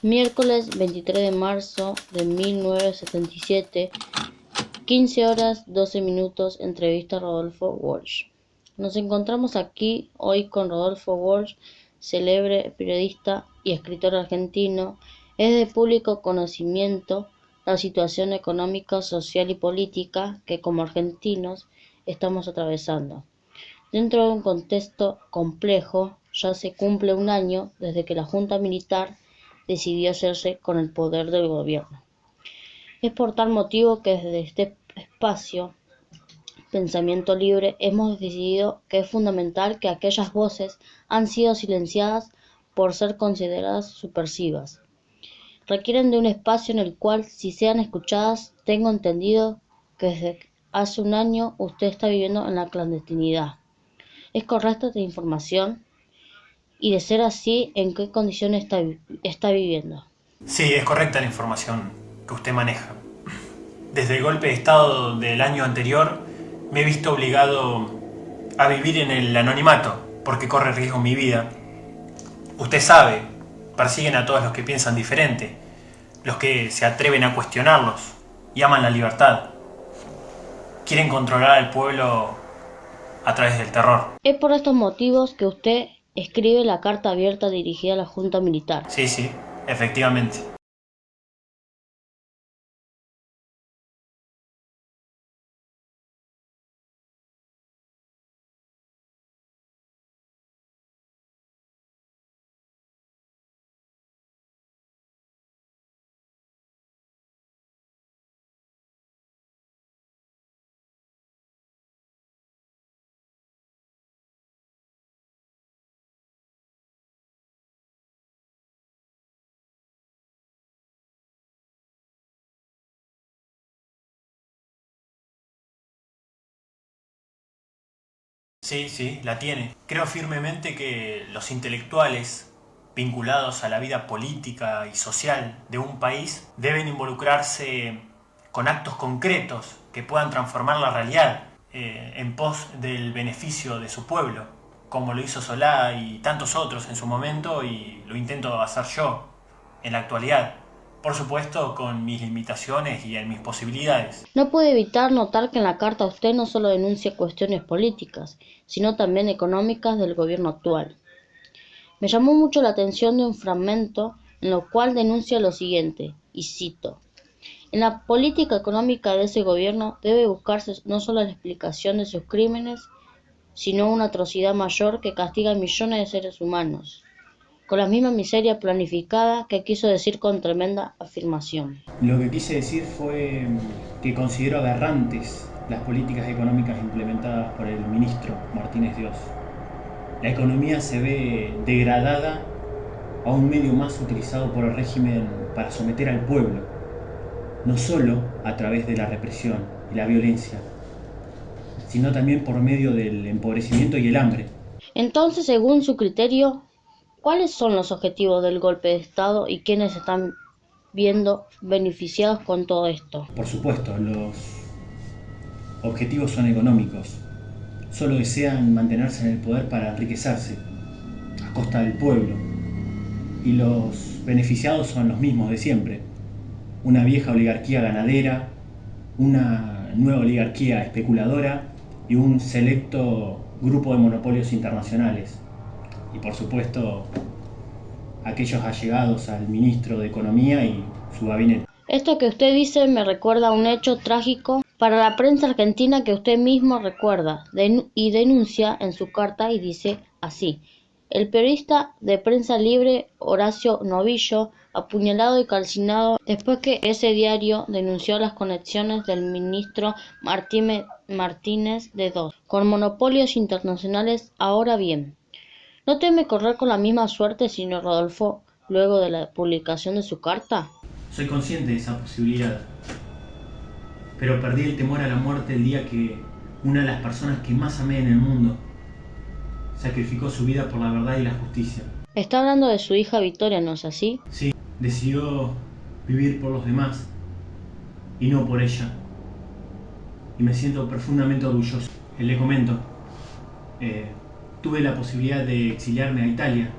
Miércoles 23 de marzo de 1977, 15 horas 12 minutos, entrevista a Rodolfo Walsh. Nos encontramos aquí hoy con Rodolfo Walsh, célebre periodista y escritor argentino. Es de público conocimiento la situación económica, social y política que como argentinos estamos atravesando. Dentro de un contexto complejo, ya se cumple un año desde que la Junta Militar decidió hacerse con el poder del gobierno. Es por tal motivo que desde este espacio, Pensamiento Libre, hemos decidido que es fundamental que aquellas voces han sido silenciadas por ser consideradas subversivas. Requieren de un espacio en el cual, si sean escuchadas, tengo entendido que desde hace un año usted está viviendo en la clandestinidad. ¿Es correcta esta información? Y de ser así, ¿en qué condiciones está viviendo? Sí, es correcta la información que usted maneja. Desde el golpe de Estado del año anterior me he visto obligado a vivir en el anonimato porque corre riesgo mi vida. Usted sabe, persiguen a todos los que piensan diferente, los que se atreven a cuestionarlos y aman la libertad. Quieren controlar al pueblo a través del terror. Es por estos motivos que usted escribe la carta abierta dirigida a la Junta Militar. Sí, efectivamente. Sí, la tiene. Creo firmemente que los intelectuales vinculados a la vida política y social de un país deben involucrarse con actos concretos que puedan transformar la realidad en pos del beneficio de su pueblo, como lo hizo Solá y tantos otros en su momento, y lo intento hacer yo en la actualidad. Por supuesto, con mis limitaciones y en mis posibilidades. No puede evitar notar que en la carta usted no solo denuncia cuestiones políticas, sino también económicas del gobierno actual. Me llamó mucho la atención de un fragmento en lo cual denuncia lo siguiente, y cito: en la política económica de ese gobierno debe buscarse no solo la explicación de sus crímenes, sino una atrocidad mayor que castiga a millones de seres humanos, con la misma miseria planificada que quiso decir con tremenda afirmación. Lo que quise decir fue que considero aberrantes las políticas económicas implementadas por el ministro Martínez de Oz. La economía se ve degradada a un medio más utilizado por el régimen para someter al pueblo, no solo a través de la represión y la violencia, sino también por medio del empobrecimiento y el hambre. Entonces, según su criterio, ¿cuáles son los objetivos del golpe de Estado y quiénes están viendo beneficiados con todo esto? Por supuesto, los objetivos son económicos. Solo desean mantenerse en el poder para enriquecerse a costa del pueblo. Y los beneficiados son los mismos de siempre. Una vieja oligarquía ganadera, una nueva oligarquía especuladora y un selecto grupo de monopolios internacionales. Y por supuesto, aquellos allegados al ministro de Economía y su gabinete. Esto que usted dice me recuerda a un hecho trágico para la prensa argentina que usted mismo recuerda y denuncia en su carta, y dice así: el periodista de Prensa Libre Horacio Novillo, apuñalado y calcinado después que ese diario denunció las conexiones del ministro Martínez de Oz con monopolios internacionales. Ahora bien, ¿no teme correr con la misma suerte, señor Rodolfo, luego de la publicación de su carta? Soy consciente de esa posibilidad, pero perdí el temor a la muerte el día que una de las personas que más amé en el mundo sacrificó su vida por la verdad y la justicia. Está hablando de su hija Victoria, ¿no es así? Sí, decidió vivir por los demás y no por ella. Y me siento profundamente orgulloso. Le comento, tuve la posibilidad de exiliarme a Italia,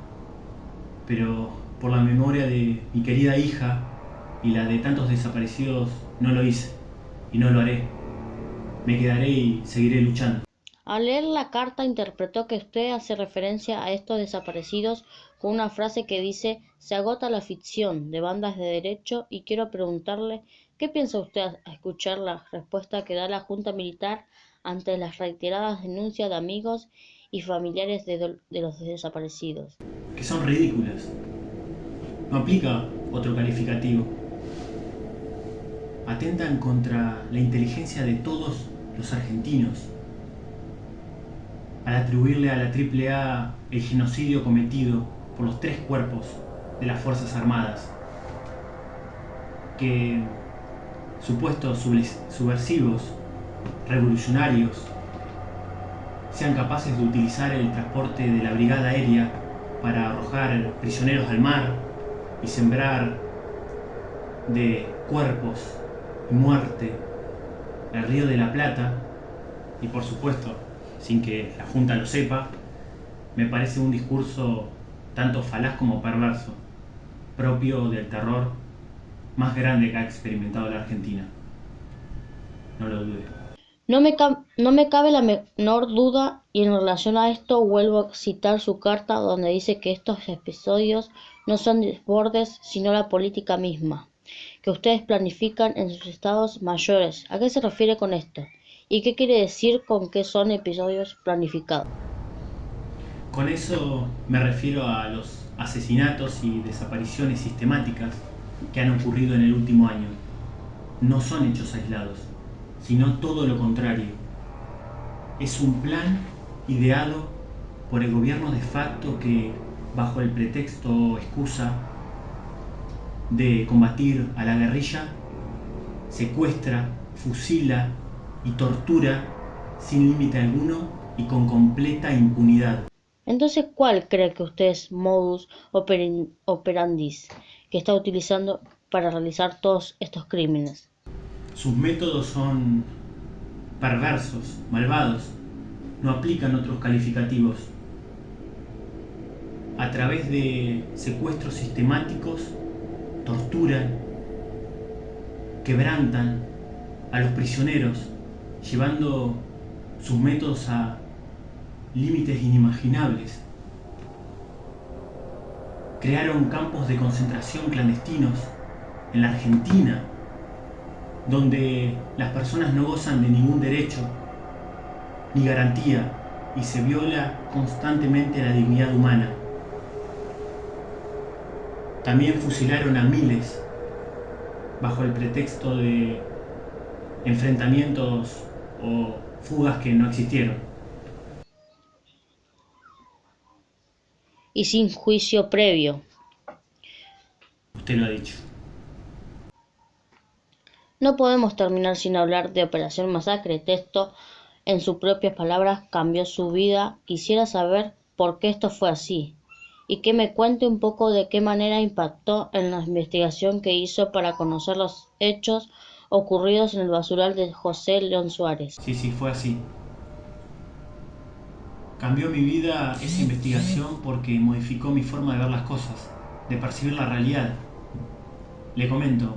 pero por la memoria de mi querida hija y la de tantos desaparecidos, no lo hice y no lo haré. Me quedaré y seguiré luchando. Al leer la carta interpretó que usted hace referencia a estos desaparecidos con una frase que dice «Se agota la ficción de bandas de derecho» y quiero preguntarle ¿qué piensa usted a escuchar la respuesta que da la Junta Militar ante las reiteradas denuncias de amigos y familiares de los desaparecidos? Que son ridículas. No aplica otro calificativo. Atentan contra la inteligencia de todos los argentinos al atribuirle a la AAA el genocidio cometido por los 3 cuerpos de las Fuerzas Armadas, que supuestos subversivos, revolucionarios, sean capaces de utilizar el transporte de la Brigada Aérea para arrojar prisioneros al mar y sembrar de cuerpos y muerte el Río de la Plata, y por supuesto, sin que la Junta lo sepa, me parece un discurso tanto falaz como perverso, propio del terror más grande que ha experimentado la Argentina. No lo dude. No me cabe la menor duda y en relación a esto vuelvo a citar su carta donde dice que estos episodios no son desbordes sino la política misma, que ustedes planifican en sus estados mayores. ¿A qué se refiere con esto? ¿Y qué quiere decir con que son episodios planificados? Con eso me refiero a los asesinatos y desapariciones sistemáticas que han ocurrido en el último año. No son hechos aislados, sino todo lo contrario. Es un plan ideado por el gobierno de facto que, bajo el pretexto o excusa de combatir a la guerrilla, secuestra, fusila y tortura sin límite alguno y con completa impunidad. Entonces, ¿cuál cree que usted es modus operandi que está utilizando para realizar todos estos crímenes? Sus métodos son perversos, malvados, no aplican otros calificativos. A través de secuestros sistemáticos, torturan, quebrantan a los prisioneros, llevando sus métodos a límites inimaginables. Crearon campos de concentración clandestinos en la Argentina, donde las personas no gozan de ningún derecho ni garantía y se viola constantemente la dignidad humana. También fusilaron a miles bajo el pretexto de enfrentamientos o fugas que no existieron. Y sin juicio previo. Usted lo ha dicho. No podemos terminar sin hablar de Operación Masacre. Texto, en sus propias palabras, cambió su vida. Quisiera saber por qué esto fue así y que me cuente un poco de qué manera impactó en la investigación que hizo para conocer los hechos ocurridos en el basural de José León Suárez. Sí, fue así. Cambió mi vida esa investigación porque modificó mi forma de ver las cosas, de percibir la realidad. Le comento,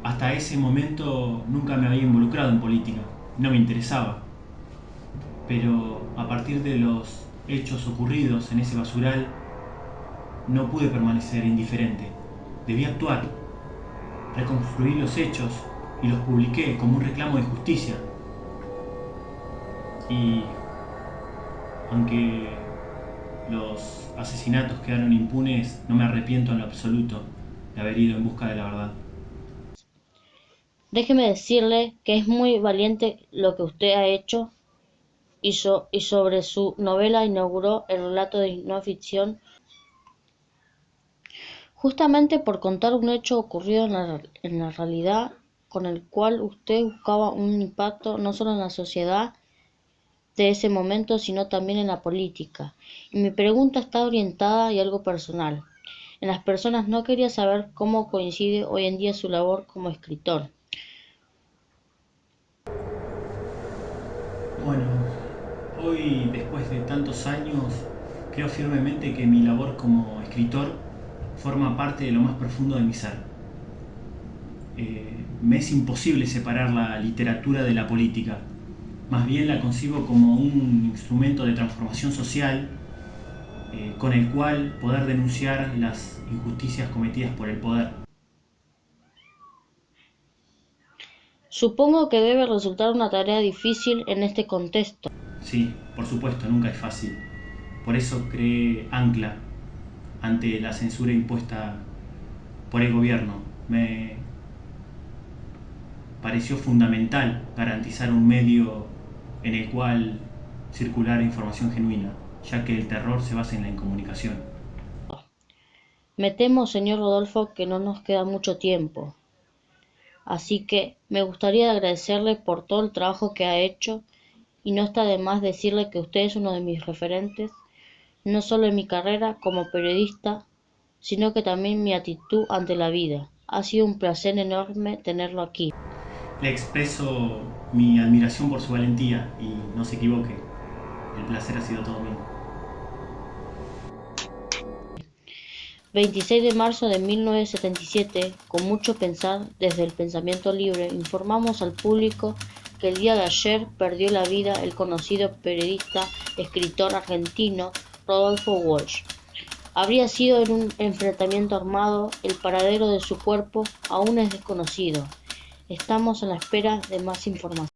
hasta ese momento nunca me había involucrado en política, no me interesaba. Pero a partir de los hechos ocurridos en ese basural, no pude permanecer indiferente. Debí actuar, reconstruí los hechos y los publiqué como un reclamo de justicia. Y aunque los asesinatos quedaron impunes, no me arrepiento en lo absoluto de haber ido en busca de la verdad. Déjeme decirle que es muy valiente lo que usted ha hecho y sobre su novela inauguró el relato de no ficción justamente por contar un hecho ocurrido en la realidad con el cual usted buscaba un impacto no solo en la sociedad de ese momento, sino también en la política. Y mi pregunta está orientada y algo personal. En las personas no quería saber cómo coincide hoy en día su labor como escritor. Bueno, hoy, después de tantos años, creo firmemente que mi labor como escritor escritor forma parte de lo más profundo de mi ser. Me es imposible separar la literatura de la política. Más bien la concibo como un instrumento de transformación social con el cual poder denunciar las injusticias cometidas por el poder. Supongo que debe resultar una tarea difícil en este contexto. Sí, por supuesto, nunca es fácil. Por eso creé Ancla ante la censura impuesta por el gobierno. Me pareció fundamental garantizar un medio en el cual circulara información genuina, ya que el terror se basa en la incomunicación. Me temo, señor Rodolfo, que no nos queda mucho tiempo. Así que me gustaría agradecerle por todo el trabajo que ha hecho y no está de más decirle que usted es uno de mis referentes, no solo en mi carrera como periodista, sino que también mi actitud ante la vida. Ha sido un placer enorme tenerlo aquí. Le expreso mi admiración por su valentía y no se equivoque, el placer ha sido todo mío. 26 de marzo de 1977, con mucho pensar desde el pensamiento libre, informamos al público que el día de ayer perdió la vida el conocido periodista, escritor argentino Rodolfo Walsh. Habría sido en un enfrentamiento armado, el paradero de su cuerpo aún es desconocido. Estamos en la espera de más información.